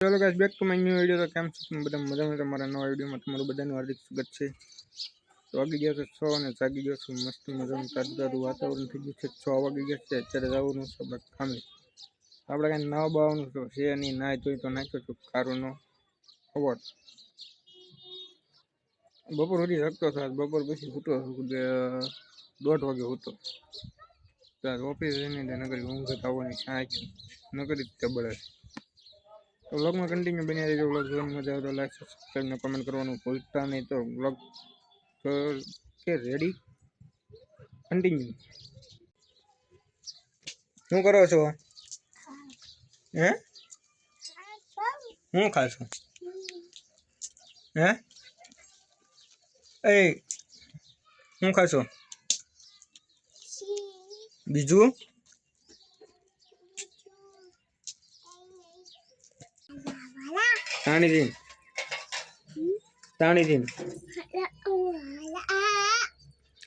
Hello guys, back to my new video. तो કેમ છો તમે બધા? મજામાં? તમારા નવા વિડીયોમાં તમારું બધાનું હાર્દિક સ્વાગત છે। તો વાગી ગયા છે 6 અને જાગી ગયો છું મસ્ત મજાનું તાજું વાતાવરણ થઈ ગયું છે। 6 વાગી ગયા છે, અત્યારે જવાનું છે આપણે કામે। આપણે કાંઈ નવા બાવાનું તો છે નહીં, નાય તોય તો નાખ્યો છું કારુનો અવોર્ડ। બપોર સુધી શકતો હતો, બપોર પછી સૂતો હતો, 1:30 વાગે હતો। ત્યારે ઓફિસ જઈને નગરી ઊંઘ આવવાની સાંજ નગરી તે બળે। तो व्लॉग में कंटिन्यू बने रहिए। व्लॉग જોવાની મજા આવે તો લાઈક સબસ્क्राइब ને કમેન્ટ કરવાનું ભૂલતા નહીં। તો વ્લॉग કે રેડી કન્ટિન્યુ। શું કરો છો? હે હું ખાશો? હે એ હું ખાશો? બીજું તાણીજી તાણીજી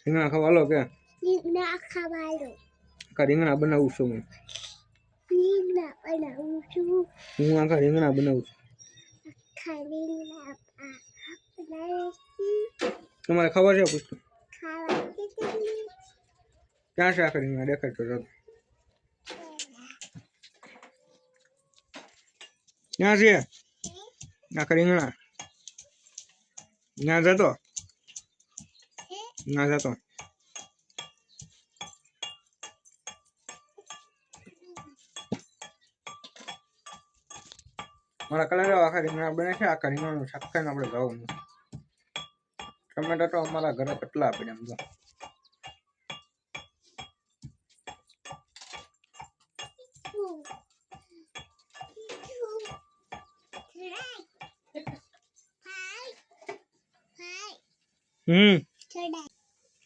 રીંગણા ખાવા લો કે રીંગણા ખાવા લો કા રીંગણા બનાવું છું હું આખા રીંગણા બનાવું છું। તમારે ખબર છે? પૂછતું ક્યાં છે આખા રીંગણા? દેખાડતો હતો ક્યાં છે આખા રીંગણા? ના જતો ના જતો મારા કલર આખા રીંગણા બને છે। આખા રીંગણાનું શાક ખાઈને આપણે જવાનું। ટમેટા તો અમારા ઘરે કેટલા પડ્યા એમ જો।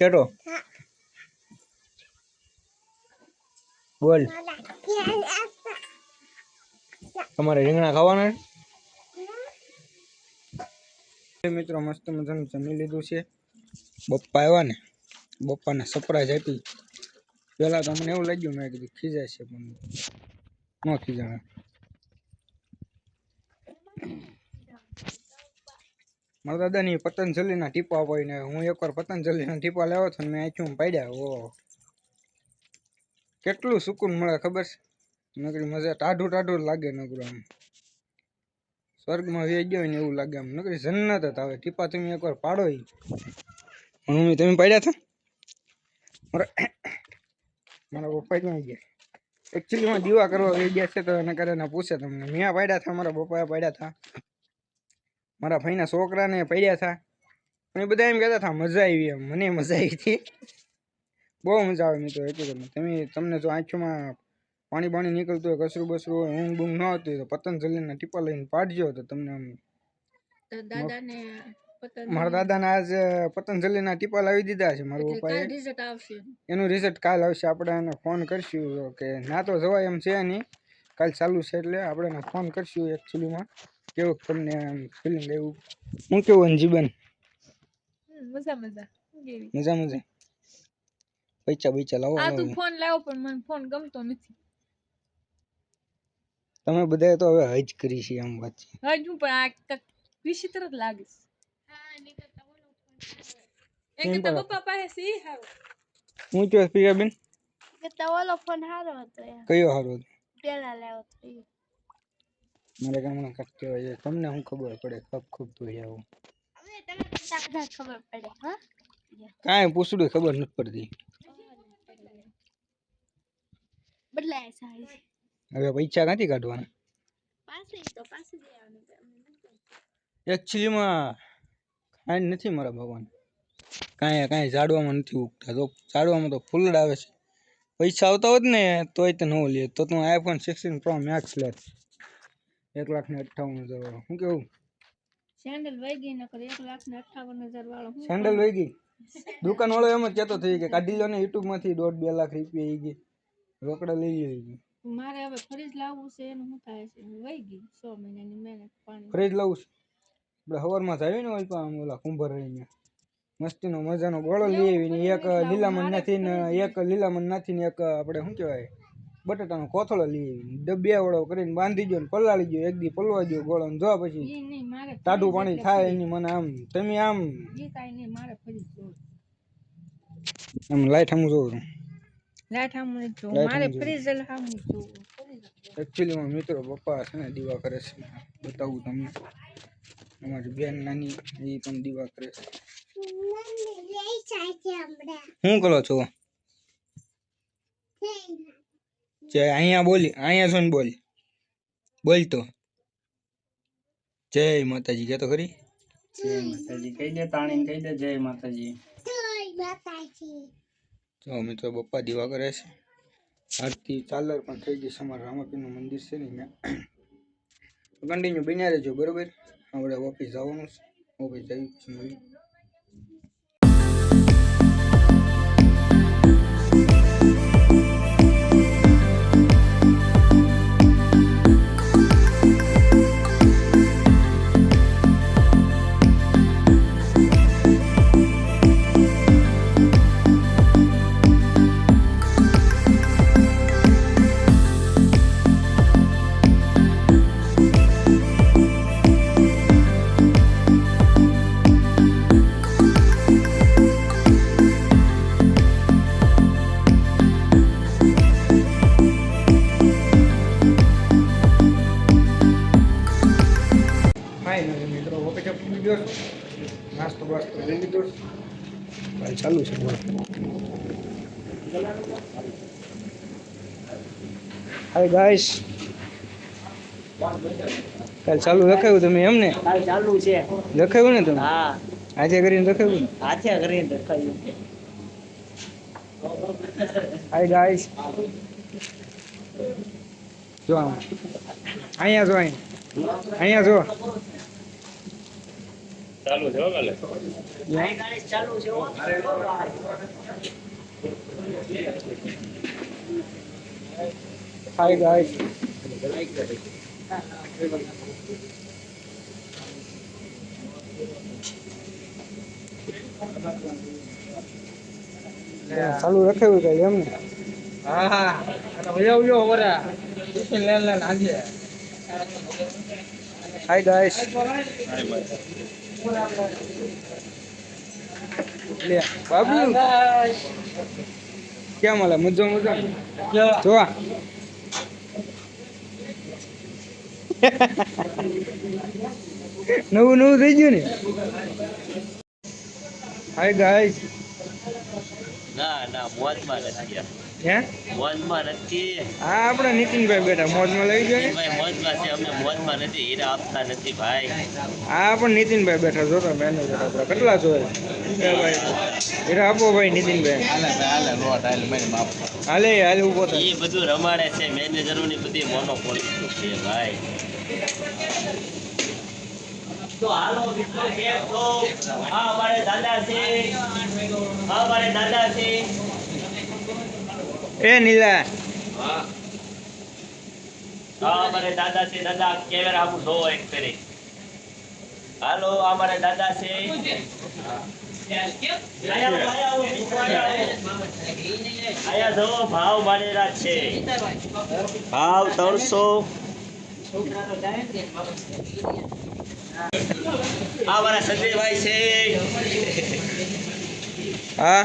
કેટો બોલ તમારે રીંગણા ખાવાના છે? મિત્રો મસ્ત મજાનું જમી લીધું છે। બપ્પા આવ્યા ને, બપ્પાને સરપ્રાઈઝ આપી। પેલા તો મને એવું લાગ્યું, મેં કીધું ખીજાય છે, પણ ન ખીજાય। મારા દાદાની પતંજલિના ટીપા હોય ને, હું એકવાર પતંજલિના ટીપા લાવ્યો હતો ને મેં આંખમાં પાડ્યા। ઓહ કેટલું સુકૂન મળે ખબર છે? નકરી મજા ટાઢું ટાઢું લાગે, નકરું આમ સ્વર્ગમાં વી ગયો ને એવું લાગે। આમ નકરી જન્નત જ આવે। ટીપા તમે એકવાર પાડો ઈ મમ્મી તમે પાડ્યા હતા? મારા પપ્પા ક્યાં ગયા? એકચ્યુઅલી માં દીવા કરવા વી ગયા છે, તો એને કરીને પૂછે તમને મેં પાડ્યા હતા, મારા પપ્પાએ પાડ્યા હતા, મારા ભાઈના છોકરાને પડ્યા હતા, પણ એ બધા એમ કહેતા હતા મજા આવી। એમ મને મજા આવી હતી, બહુ મજા આવે મિત્રો। તમને જો આંખોમાં પાણી બાણી નીકળતું હોય, કસરું બસરું હોય, ઊંઘ બૂંઘ ન આવતી હોય, તો પતંજલિના ટીપા લઈને પાડજો તો તમને મારા દાદાને આજ પતંજલિના ટીપા લાવી દીધા છે મારા પપ્પાએ। એનું રિઝલ્ટ કાલ આવશે। આપણે એને ફોન કરશું કે ના તો જવાય એમ છે નહીં, કાલ ચાલુ છે એટલે આપણે એને ફોન કરશું એકચ્યુઅલીમાં કેવું તમને ફિલિંગ આવ્યું। હું કેવું અંજીબન? મજા મજા મજા મજા। પૈસા પૈસા લાવો આ તું ફોન લાવો, પણ મને ફોન ગમતો નથી। તમે બધાએ તો હવે હજ કરી છે આમ વાત છે। હજ હું પણ આ વિચિત્ર જ લાગે છે। હા નીકળતા બોલો એક તો પપ્પા પાસે સી હારો હું કે પ્રિયાબેન કે તો ઓલો ફોન હારો હતો યાર। કયો હારો હતો? પેલા લાવ્યો તો મારે ગામમાં કાક કહેવાય તમને શું ખબર પડે? ખપ ખપ તો આવો હવે તમે તાજા ખબર પડે। હા કાંઈ પૂછડું ખબર નથી પડતી। બદલાય સારી હવે પૈસા ક્યાંથી કાઢવાના? પાસે તો પાસે જ આવવાનું। એકચ્યુઅલીમાં કાંઈ નથી મારા ભગવાન, કાંઈ ઝાડવામાં નથી ઉગતા। તો ઝાડવામાં તો ફૂલડ આવે છે। પૈસા આવતા હોત ને તોય તો ન લે, તો તું આઈફોન 16 પ્રો મેક્સ લે 1,58,000 શું કેવું? સેન્ડલ વહી ગઈ નકર 1,58,000 વાળો સેન્ડલ વહી ગઈ। દુકાન વાળો એમ જ કહેતો થઈ કે કાઢી લો ને યુટ્યુબ માંથી 1.5-2 લાખ રૂપિયા ઈ ગઈ રોકડા લઈ લેવી। મારે હવે ફ્રીજ લાવવું છે, એનું શું થાય છે? વહી ગઈ 6 મહિનાની મહેનત પાણી। ફ્રીજ લાવવું છે આપણે સવારમાં જાવી ને ઓલા કુંભર રહીને મસ્તીનો મજાનો ગોળો લઈ આવીને, એક લીલામણ નાથી ને એક આપણે શું કહેવાય બટાટાનો કોથળો લઈ આવી ડબ્બિયા વડો કરીને બાંધી દો ને પલાળી દો, એક દી પલવા દો ગોળો ને જો પછી ટાઢું પાણી થાય એની મને આમ તમે આમ આમ લાઈટ સામું જોઉં એકચ્યુઅલીમાં મિત્રો પપ્પા છે ને દીવા કરે છે, બતાવું તમને. અમારી બેન નાની એ પણ દીવા કરે છે. શું કરો છો? જય અહીંયા બોલી, અહીંયા છો ને બોલ તો જય માતાજી કે તો ખરી. જય માતાજી કહી દે, તાણી કહી દે જય માતાજી. જો મિત્રો પપ્પા દીવા કરે છે. આરતી ચાલર પણ થઈ ગઈ છે. અમારા રામાપીરનું મંદિર છે ને ત્યાં કન્ટિન્યુ બન્યા રહેજો બરોબર. આપણે ઓફિસ જવાનું છે, ઓફિસ જઈ પછી મળી. મિત્રો ઓફિસે પૂરી ગયો નાસ્તો બાસ્તો લઈ લીધો ભાઈ ચાલુ છે. હાય ગાઈસ, કાલ ચાલુ લખાયું તમે એમને? કાલ ચાલુ છે લખાયું ને તમે? હા આજે કરીને લખાયું? આજે કરીને લખાયું. હાય ગાઈસ, જો અહીંયા જો અહીંયા જો ચાલુ છે કાલે ચાલુ છે. હાય ગાઈસ, ચાલુ રખાયું કઈ એમને? હા હા આવજો ઓરા ટિફિન લેન આજે. હાય ગાઈસ, લે બાબુ કેમ હાલે? મજો જોવા નવું નવું થઈ ગયું ને. હાય ગાઈસ, ના મોજમાં નથી. હે મોજમાં નથી. હા આપણે નીતિનભાઈ બેઠા મોજમાં લઈ ગયો ને. મોજમાં છે, અમે મોજમાં નથી. હીરા આપતા નથી ભાઈ. હા પણ નીતિનભાઈ બેઠા જોતા મેનેજર આપણા કેટલા જોયે ભાઈ. હીરા આપો ભાઈ નીતિનભાઈ. હાલે હાલે ઉભો થાય. એ બધું રમાડે છે, મેનેજરોની બધી મોનોપોલી છે ભાઈ. તો હાલો મિત્રો કેમ છો? હા અમારે દાદા છે, હા અમારે દાદા છે. એ નીલા, હા અમારે દાદા છે. દાદા કેમેરા આપું જો એક ફેરી. હાલો અમારે દાદા છે. આયા જો ભાવ મારેલા છે, ભાવ 300. આ મારા સંજયભાઈ છે. હા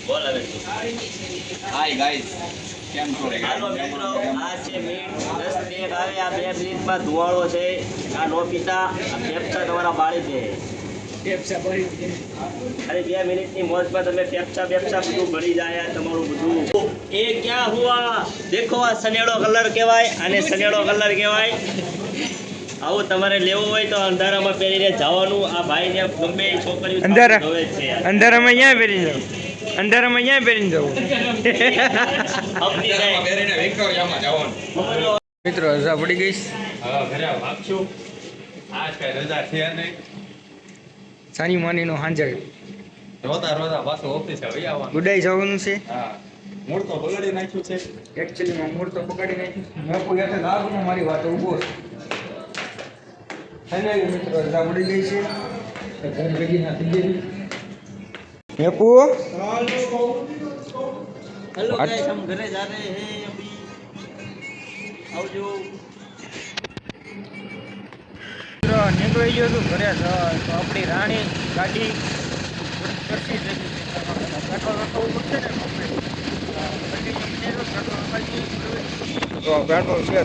બોલ હવે. હાય ગાઈસ, કેમ છો રે? હાલો મિત્રો, આ છે મીટ 10 પેક આવે. આ 2 મિનિટમાં ધુવાળો છે. આ નો પીતા. આ ફેફસા તમારા બાળી છે. અરે 2 મિનિટની મોજમાં તમે ફેફસા બધું ભરી જાય તમારું બધું. એ ક્યાં હુઆ? દેખો આ સનેડો કલર કહેવાય, અને સનેડો કલર કહેવાય. આવું તમારે લેવું હોય તો અંધારામાં પહેરીને જવાનું. આ ભાઈને ગમે એ છોકરીઓ જોવે છે. અંધારામાં ક્યાં પહેરી જાવ? અંધારામાં ક્યાં પહેરીને જવું? મિત્રો રજા પડી ગઈ. હા ઘરે વાગશું. આજ કઈ રજા છે નહીં. સાની માનીનો હાંજર રોતા પાછું ઓફિસે આવી આવવાનું. ગુડાઈ જવાનું છે. હા મૂળ તો બગાડી નાખ્યું છે. એકચ્યુઅલીમાં મૂળ તો પકડી નાખ્યું. મેં કોઈ એટલે લાગુ મારી વાત ઊભો છે. ફાઇનલી મિત્રો રજા પડી ગઈ છે. ઘર ભેગી ના થઈ ગઈ. મેપુ हेलो गाइस, हम घरे जा रहे हैं अभी. આવજો. નીકળી ગયો છું ઘરે તો આપણી રાણી ગાડી કરતી પેટ્રોલ રખાવવું પડશે ને તો પેટ્રોલ છે